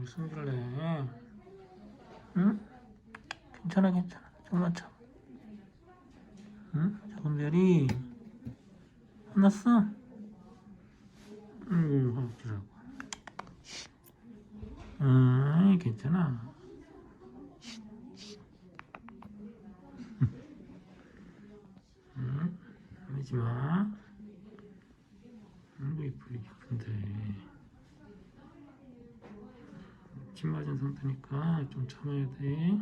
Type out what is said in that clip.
뭘 숨길래? 응? 괜찮아, 괜찮아. 좀만 참. 응? 작은 별이 혼났어? 응, 그러고. 응, 괜찮아. 응? 하지 마. 뭐 이쁜데. 침 맞은 상태니까 좀 참아야 돼.